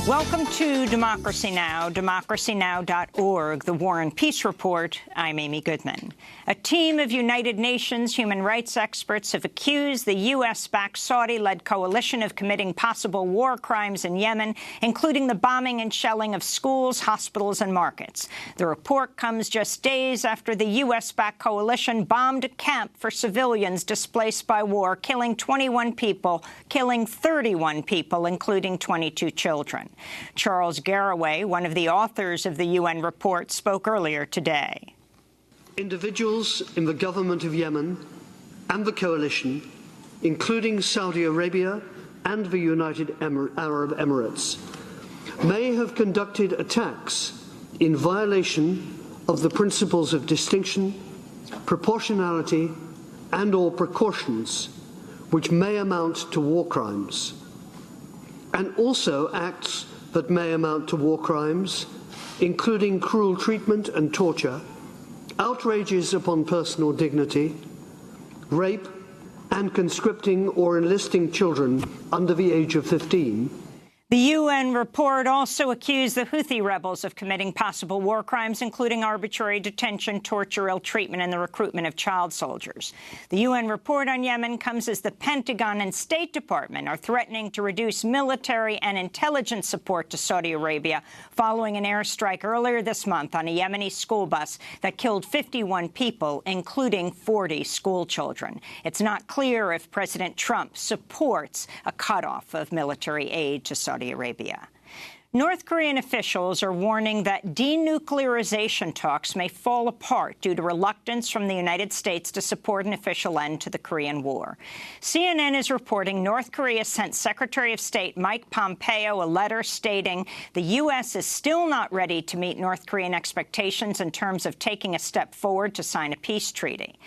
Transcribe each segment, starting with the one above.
Welcome to Democracy Now!, democracynow.org, the War and Peace Report. I'm Amy Goodman. A team of United Nations human rights experts have accused the U.S.-backed Saudi-led coalition of committing possible war crimes in Yemen, including the bombing and shelling of schools, hospitals, and markets. The report comes just days after the U.S.-backed coalition bombed a camp for civilians displaced by war, killing 21 people, killing 31 people, including 22 children. Charles Garraway, one of the authors of the UN report, spoke earlier today. Individuals in the government of Yemen and the coalition, including Saudi Arabia and the United Arab Emirates, may have conducted attacks in violation of the principles of distinction, proportionality, and/or precautions, which may amount to war crimes, and also acts that may amount to war crimes, including cruel treatment and torture, outrages upon personal dignity, rape, and conscripting or enlisting children under the age of 15. The UN report also accused the Houthi rebels of committing possible war crimes, including arbitrary detention, torture, ill treatment, and the recruitment of child soldiers. The UN report on Yemen comes as the Pentagon and State Department are threatening to reduce military and intelligence support to Saudi Arabia following an airstrike earlier this month on a Yemeni school bus that killed 51 people, including 40 school children. It's not clear if President Trump supports a cutoff of military aid to Saudi Arabia. North Korean officials are warning that denuclearization talks may fall apart due to reluctance from the United States to support an official end to the Korean War. CNN is reporting North Korea sent Secretary of State Mike Pompeo a letter stating the U.S. is still not ready to meet North Korean expectations in terms of taking a step forward to sign a peace treaty.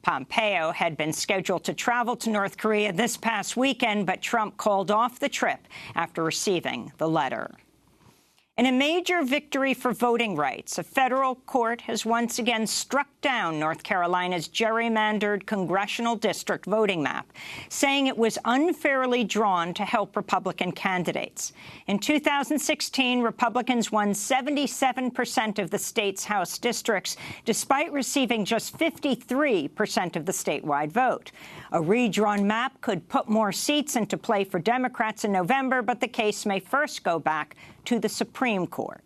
Pompeo had been scheduled to travel to North Korea this past weekend, but Trump called off the trip after receiving the letter. In a major victory for voting rights, a federal court has once again struck down North Carolina's gerrymandered congressional district voting map, saying it was unfairly drawn to help Republican candidates. In 2016, Republicans won 77% of the state's House districts, despite receiving just 53% of the statewide vote. A redrawn map could put more seats into play for Democrats in November, but the case may first go back to the Supreme Court.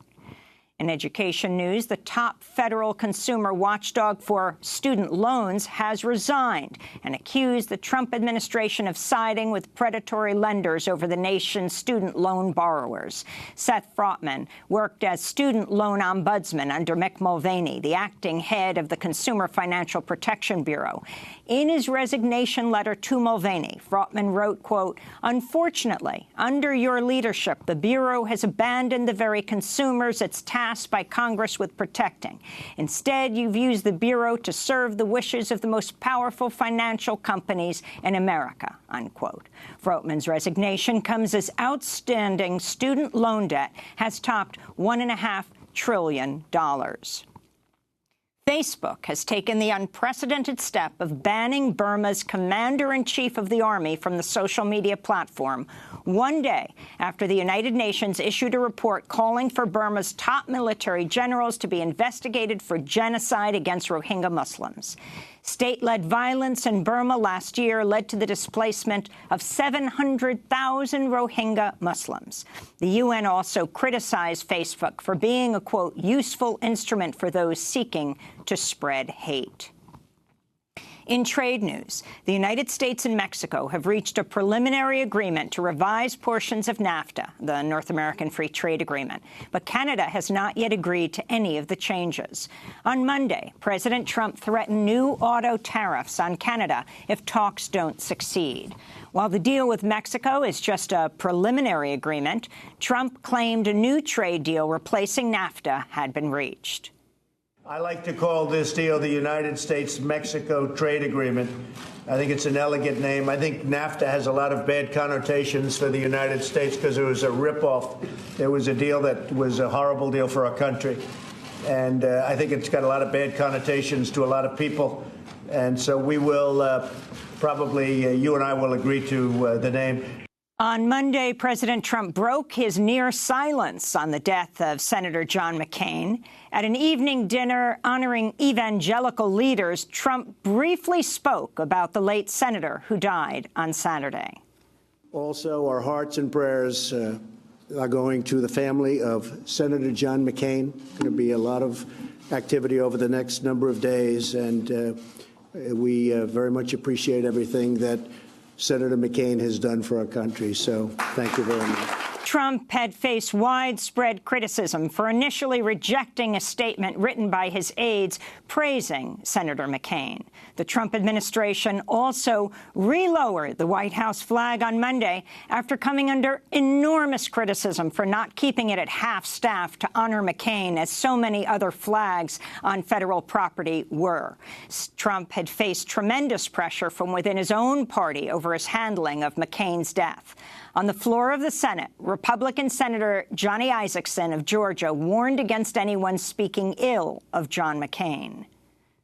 In education news, the top federal consumer watchdog for student loans has resigned and accused the Trump administration of siding with predatory lenders over the nation's student loan borrowers. Seth Frotman worked as student loan ombudsman under Mick Mulvaney, the acting head of the Consumer Financial Protection Bureau. In his resignation letter to Mulvaney, Frotman wrote, quote, "Unfortunately, under your leadership, the Bureau has abandoned the very consumers it's tasked by Congress with protecting. Instead, you've used the Bureau to serve the wishes of the most powerful financial companies in America," unquote. Frotman's resignation comes as outstanding student loan debt has topped $1.5 trillion. Facebook has taken the unprecedented step of banning Burma's commander-in-chief of the army from the social media platform, one day after the United Nations issued a report calling for Burma's top military generals to be investigated for genocide against Rohingya Muslims. State-led violence in Burma last year led to the displacement of 700,000 Rohingya Muslims. The UN also criticized Facebook for being a, quote, useful instrument for those seeking to spread hate. In trade news, the United States and Mexico have reached a preliminary agreement to revise portions of NAFTA, the North American Free Trade Agreement, but Canada has not yet agreed to any of the changes. On Monday, President Trump threatened new auto tariffs on Canada if talks don't succeed. While the deal with Mexico is just a preliminary agreement, Trump claimed a new trade deal replacing NAFTA had been reached. I like to call this deal the United States-Mexico Trade Agreement. I think it's an elegant name. I think NAFTA has a lot of bad connotations for the United States because it was a ripoff. It was a deal that was a horrible deal for our country. And I think it's got a lot of bad connotations to a lot of people. And so we will probably, you and I will agree to the name. On Monday, President Trump broke his near silence on the death of Senator John McCain. At an evening dinner honoring evangelical leaders, Trump briefly spoke about the late senator who died on Saturday. Also, our hearts and prayers are going to the family of Senator John McCain. Going to be a lot of activity over the next number of days, and we very much appreciate everything that Senator McCain has done for our country. So thank you very much. Trump had faced widespread criticism for initially rejecting a statement written by his aides praising Senator McCain. The Trump administration also re-lowered the White House flag on Monday after coming under enormous criticism for not keeping it at half-staff to honor McCain, as so many other flags on federal property were. Trump had faced tremendous pressure from within his own party over his handling of McCain's death. On the floor of the Senate, Republican Senator Johnny Isakson of Georgia warned against anyone speaking ill of John McCain.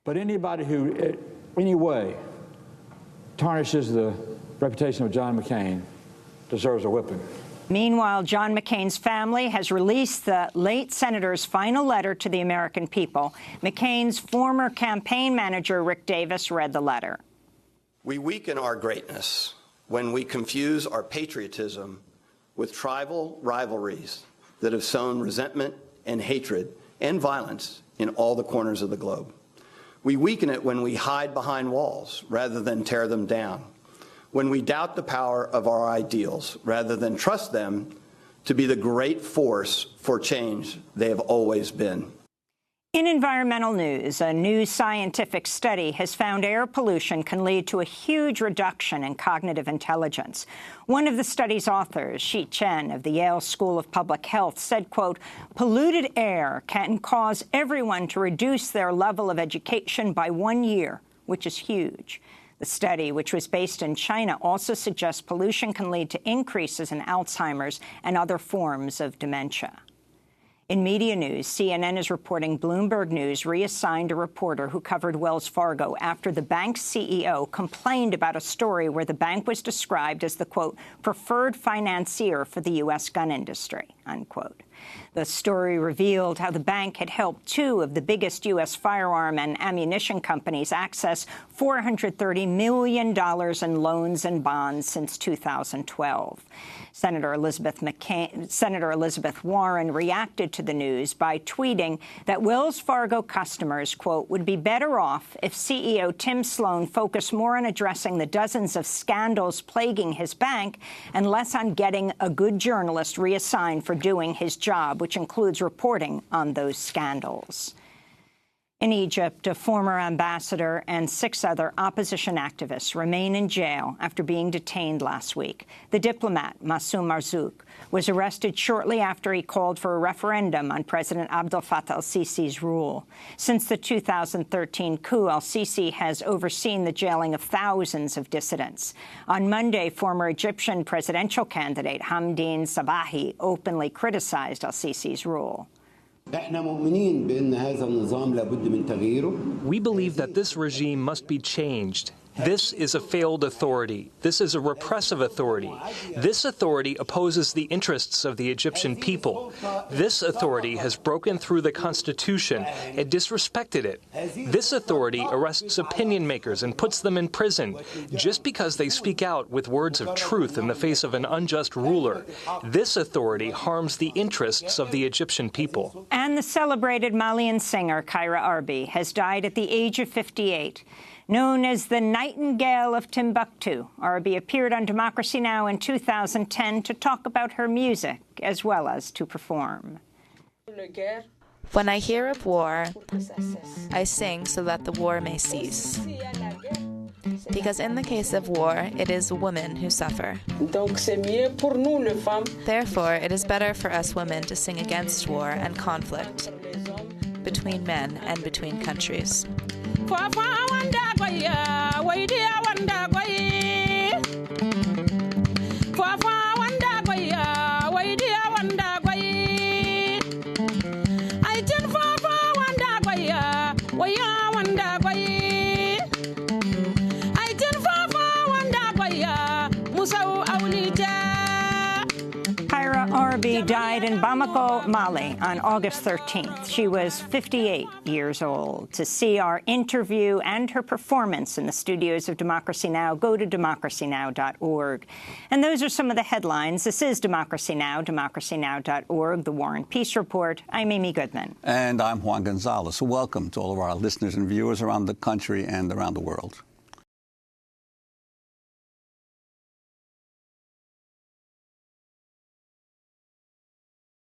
But anybody who in any way tarnishes the reputation of John McCain deserves a whipping. Meanwhile, John McCain's family has released the late senator's final letter to the American people. McCain's former campaign manager, Rick Davis, read the letter. We weaken our greatness when we confuse our patriotism with tribal rivalries that have sown resentment and hatred and violence in all the corners of the globe. We weaken it when we hide behind walls rather than tear them down, when we doubt the power of our ideals rather than trust them to be the great force for change they have always been. In environmental news, a new scientific study has found air pollution can lead to a huge reduction in cognitive intelligence. One of the study's authors, Shi Chen of the Yale School of Public Health, said, quote, polluted air can cause everyone to reduce their level of education by 1 year, which is huge. The study, which was based in China, also suggests pollution can lead to increases in Alzheimer's and other forms of dementia. In media news, CNN is reporting Bloomberg News reassigned a reporter who covered Wells Fargo after the bank's CEO complained about a story where the bank was described as the, quote, preferred financier for the U.S. gun industry, unquote. The story revealed how the bank had helped two of the biggest U.S. firearm and ammunition companies access $430 million in loans and bonds since 2012. Senator Elizabeth Warren reacted to the news by tweeting that Wells Fargo customers, quote, would be better off if CEO Tim Sloan focused more on addressing the dozens of scandals plaguing his bank and less on getting a good journalist reassigned for doing his job, which includes reporting on those scandals. In Egypt, a former ambassador and 6 other opposition activists remain in jail after being detained last week. The diplomat, Massoum Marzouk, was arrested shortly after he called for a referendum on President Abdel Fattah el-Sisi's rule. Since the 2013 coup, el-Sisi has overseen the jailing of thousands of dissidents. On Monday, former Egyptian presidential candidate Hamdine Sabahi openly criticized el-Sisi's rule. We believe that this regime must be changed. This is a failed authority. This is a repressive authority. This authority opposes the interests of the Egyptian people. This authority has broken through the Constitution and disrespected it. This authority arrests opinion makers and puts them in prison just because they speak out with words of truth in the face of an unjust ruler. This authority harms the interests of the Egyptian people. And the celebrated Malian singer Kyra RB has died at the age of 58. Known as the Nightingale of Timbuktu, RB appeared on Democracy Now! In 2010 to talk about her music as well as to perform. When I hear of war, I sing so that the war may cease. Because in the case of war, it is women who suffer. Therefore, it is better for us women to sing against war and conflict between men and between countries. Musau Aulita RB died in Bamako, Mali on August 13th. She was 58 years old. To see our interview and her performance in the studios of Democracy Now!, go to democracynow.org. And those are some of the headlines. This is Democracy Now!, democracynow.org, The War and Peace Report. I'm Amy Goodman. And I'm Juan Gonzalez. Welcome to all of our listeners and viewers around the country and around the world.